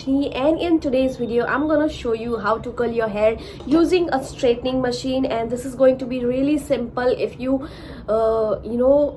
Roshni, and in today's video I'm gonna show you how to curl your hair using a straightening machine. And this is going to be really simple. If you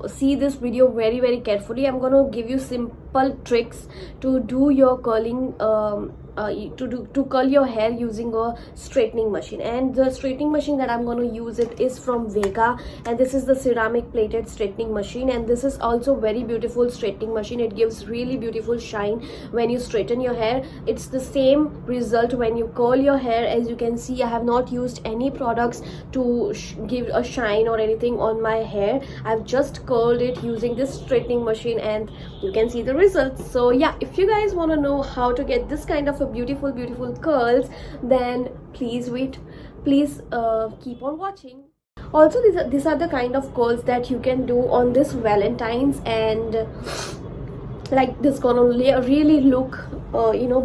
see this video very carefully, I'm gonna give you simple tricks to do your curling to curl your hair using a straightening machine. And the straightening machine that I'm going to use it is from Vega, and this is the ceramic plated straightening machine. And this is also very beautiful straightening machine. It gives really beautiful shine when you straighten your hair. It's the same result when you curl your hair. As you can see, I have not used any products to give a shine or anything on my hair. I've just curled it using this straightening machine, and you can see the results. So yeah, if you guys want to know how to get this kind of a beautiful curls, then please keep on watching. Also, these are the kind of curls that you can do on this Valentine's, and like this gonna really look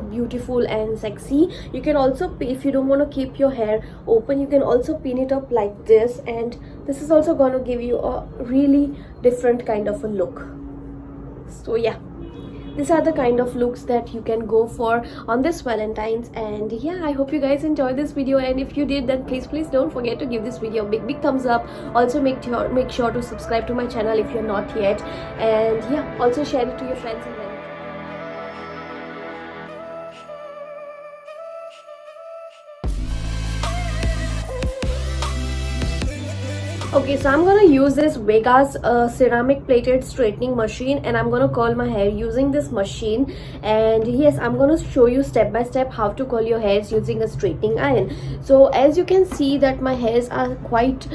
beautiful and sexy. You can also, if you don't want to keep your hair open, you can also pin it up like this, and this is also gonna give you a really different kind of a look. So yeah, these are the kind of looks that you can go for on this Valentine's. And yeah, I hope you guys enjoyed this video, and if you did, then please don't forget to give this video a big thumbs up. Also make sure to subscribe to my channel if you're not yet, and yeah, also share it to your friends and relatives. Okay, so I'm gonna use this Vega's ceramic plated straightening machine, and I'm gonna curl my hair using this machine. And yes, I'm gonna show you step by step how to curl your hairs using a straightening iron. So as you can see that my hairs are quite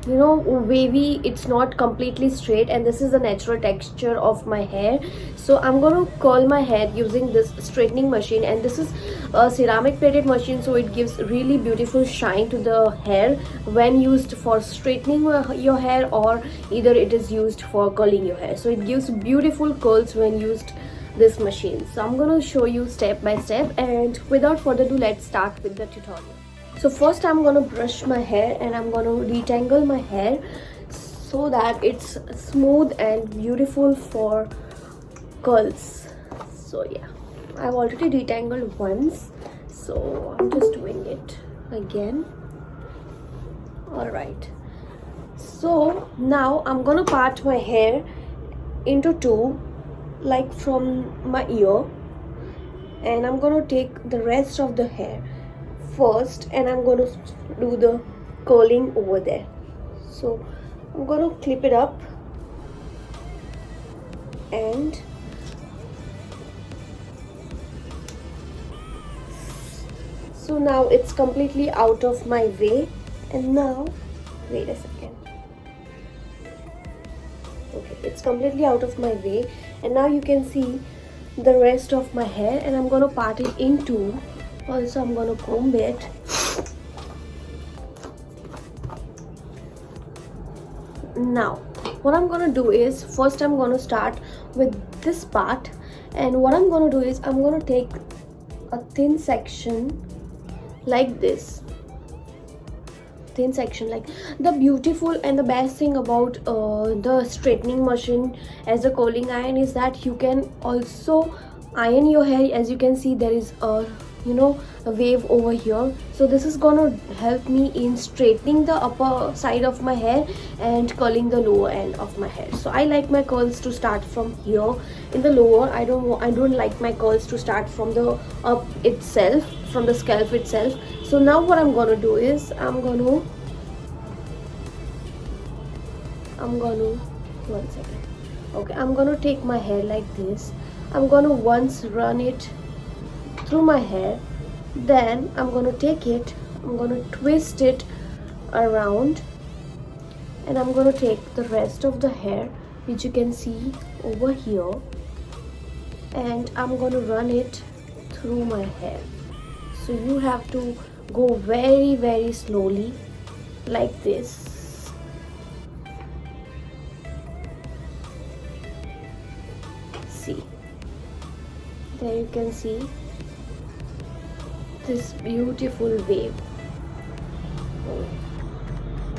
wavy. It's not completely straight, and this is the natural texture of my hair. So I'm gonna curl my hair using this straightening machine, and this is a ceramic plated machine, so it gives really beautiful shine to the hair when used for straightening your hair, or either it is used for curling your hair. So it gives beautiful curls when used this machine. So I'm gonna show you step by step, and without further ado, let's start with the tutorial. So first I'm gonna brush my hair, and I'm gonna detangle my hair so that it's smooth and beautiful for curls. So yeah, I've already detangled once, so I'm just doing it again. Alright, so now I'm gonna part my hair into two, like from my ear, and I'm gonna take the rest of the hair first, and I'm going to do the curling over there. So I'm going to clip it up, and so now it's completely out of my way. And now wait a second. Okay, it's completely out of my way, and now you can see the rest of my hair, and I'm going to part it in two. Also, I'm going to comb it. Now, what I'm going to do is, first I'm going to start with this part, and what I'm going to do is, I'm going to take a thin section like this. Thin section. Like, the beautiful and the best thing about the straightening machine as a curling iron is that you can also iron your hair. As you can see, there is a wave over here, so this is gonna help me in straightening the upper side of my hair and curling the lower end of my hair. So I like my curls to start from here in the lower. I don't like my curls to start from the up itself, from the scalp itself. So now what I'm gonna do is, I'm gonna one second. Okay, I'm gonna take my hair like this. I'm gonna once run it through my hair, then I'm going to take it, I'm going to twist it around, and I'm going to take the rest of the hair, which you can see over here, and I'm going to run it through my hair. So you have to go very slowly like this. See, there you can see this beautiful wave,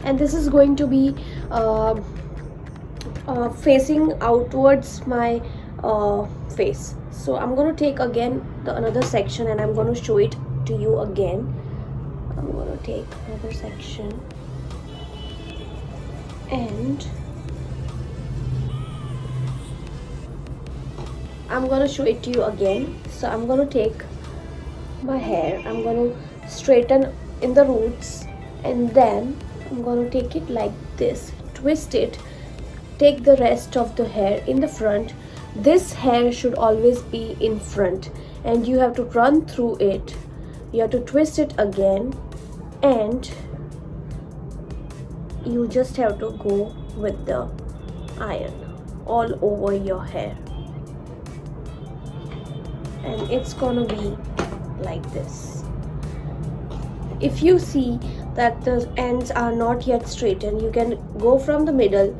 and this is going to be facing outwards my face. So I'm going to take again another section and I'm going to show it to you again. I'm going to take another section and I'm going to show it to you again. So I'm going to take my hair, I'm going to straighten in the roots, and then I'm going to take it like this, twist it, take the rest of the hair in the front. This hair should always be in front and you have to run through it. You have to twist it again and you just have to go with the iron all over your hair, and it's gonna be like this. If you see that the ends are not yet straightened, you can go from the middle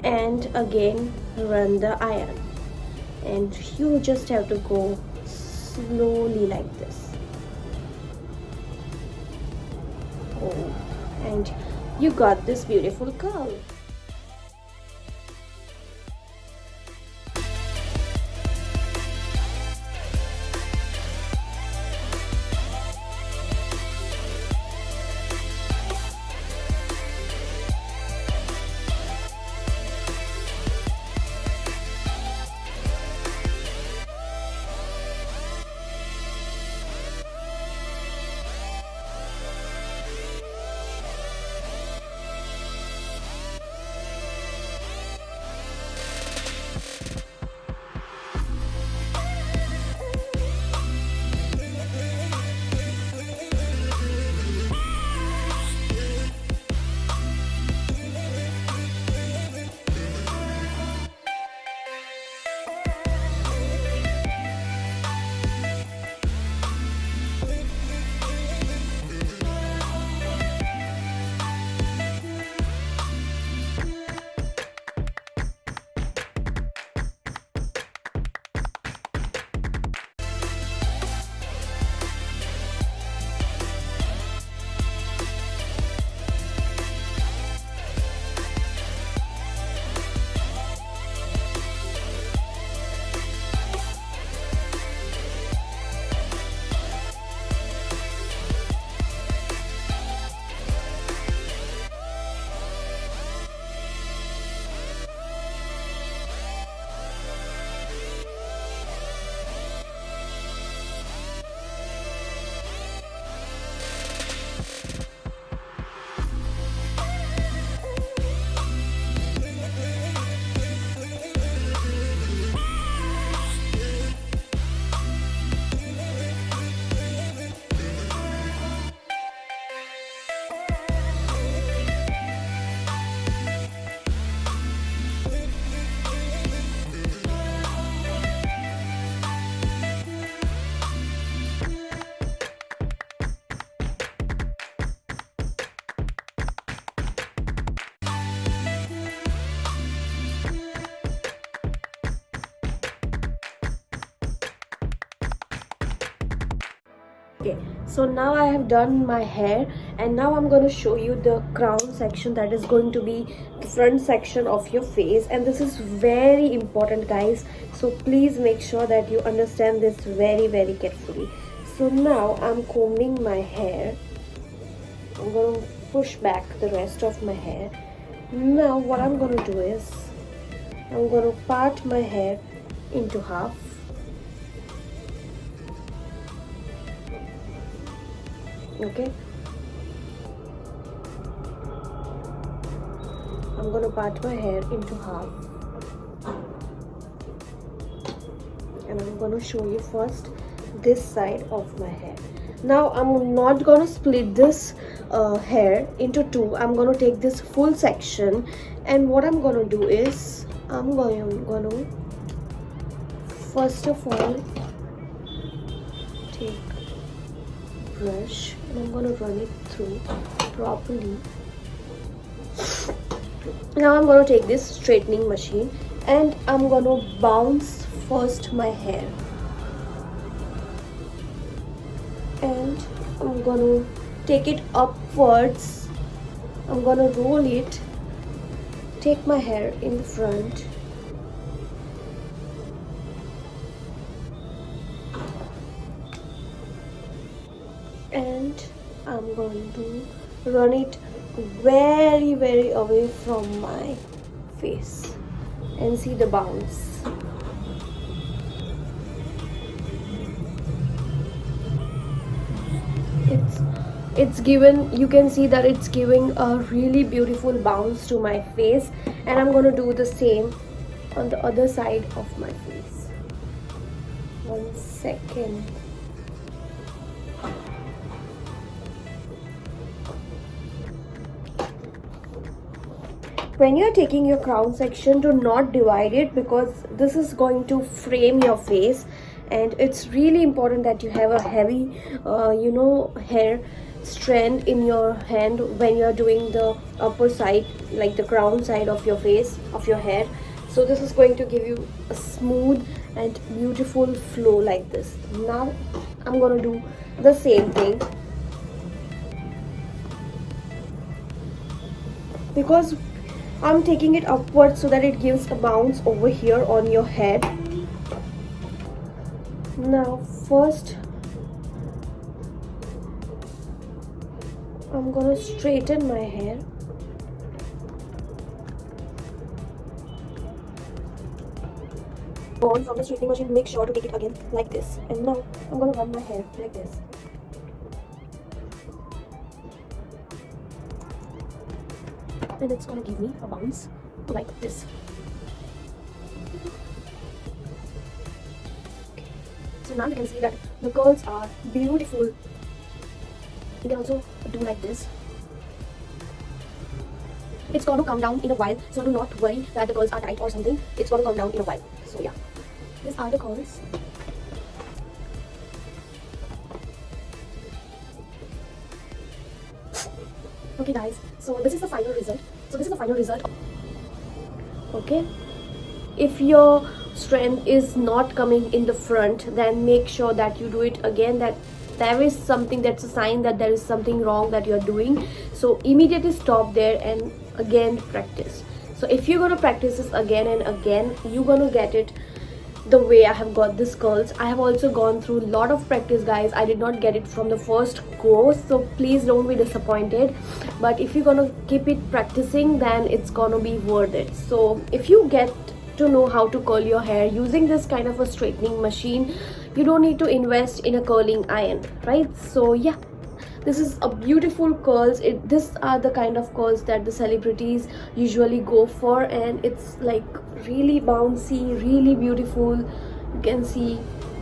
and again run the iron, and you just have to go slowly like this. Oh, and you got this beautiful curl. Okay, so now I have done my hair, and now I'm going to show you the crown section, that is going to be the front section of your face. And this is very important, guys, so please make sure that you understand this very carefully. So now I'm combing my hair. I'm going to push back the rest of my hair. Now what I'm going to do is I'm going to part my hair into half. Okay, I'm going to part my hair into half, and I'm going to show you first this side of my hair. Now I'm not going to split this hair into two. I'm going to take this full section, and what I'm going to do is I'm going to first of all take brush and I'm going to run it through properly. Now I'm going to take this straightening machine and I'm going to bounce first my hair, and I'm going to take it upwards. I'm going to roll it, take my hair in the front, and I'm going to run it very away from my face and see the bounce. It's given, you can see that it's giving a really beautiful bounce to my face, and I'm going to do the same on the other side of my face. 1 second. When you're taking your crown section, do not divide it, because this is going to frame your face, and it's really important that you have a heavy hair strand in your hand when you're doing the upper side, like the crown side of your face, of your hair. So this is going to give you a smooth and beautiful flow like this. Now I'm gonna do the same thing, because I'm taking it upwards so that it gives a bounce over here on your head. Now first I'm gonna straighten my hair. On from the straightening machine, make sure to take it again like this. And now I'm gonna run my hair like this. And it's gonna give me a bounce like this. Okay. So now you can see that the curls are beautiful. You can also do like this. It's going to come down in a while, so do not worry that the curls are tight or something. It's going to come down in a while. So yeah, these are the curls. Okay guys, so this is the final result. Okay, if your strand is not coming in the front, then make sure that you do it again, that there is something, that's a sign that there is something wrong that you're doing. So immediately stop there and again practice. So if you're gonna practice this again and again, you're gonna get it the way I have got these curls. I have also gone through a lot of practice, guys. I did not get it from the first go, so please don't be disappointed. But if you're gonna keep it practicing, then it's gonna be worth it. So if you get to know how to curl your hair using this kind of a straightening machine, you don't need to invest in a curling iron, right? So yeah, this is a beautiful curls. These are the kind of curls that the celebrities usually go for, and it's like really bouncy, really beautiful. You can see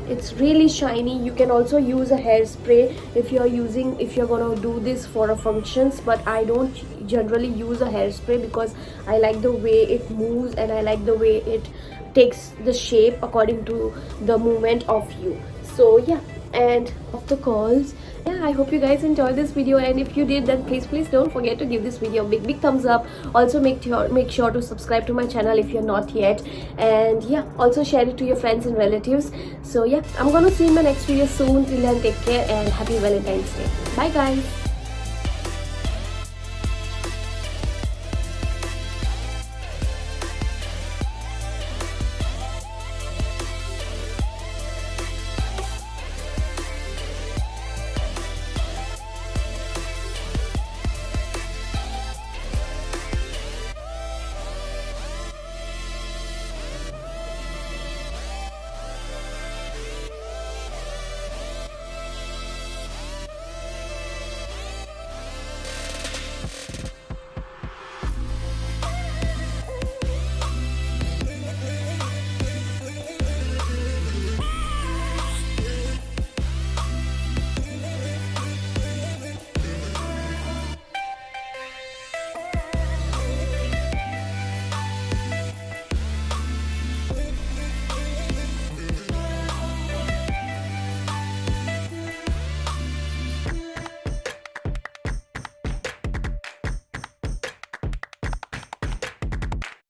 it's really shiny. You can also use a hairspray if you're gonna do this for a functions, but I don't generally use a hairspray because I like the way it moves and I like the way it takes the shape according to the movement of you. So yeah, and of the curls, yeah, I hope you guys enjoyed this video, and if you did, then please don't forget to give this video a big thumbs up. Also make sure to subscribe to my channel if you're not yet, and yeah, also share it to your friends and relatives. So yeah, I'm gonna see you in my next video soon. Till then, take care and happy Valentine's Day. Bye guys.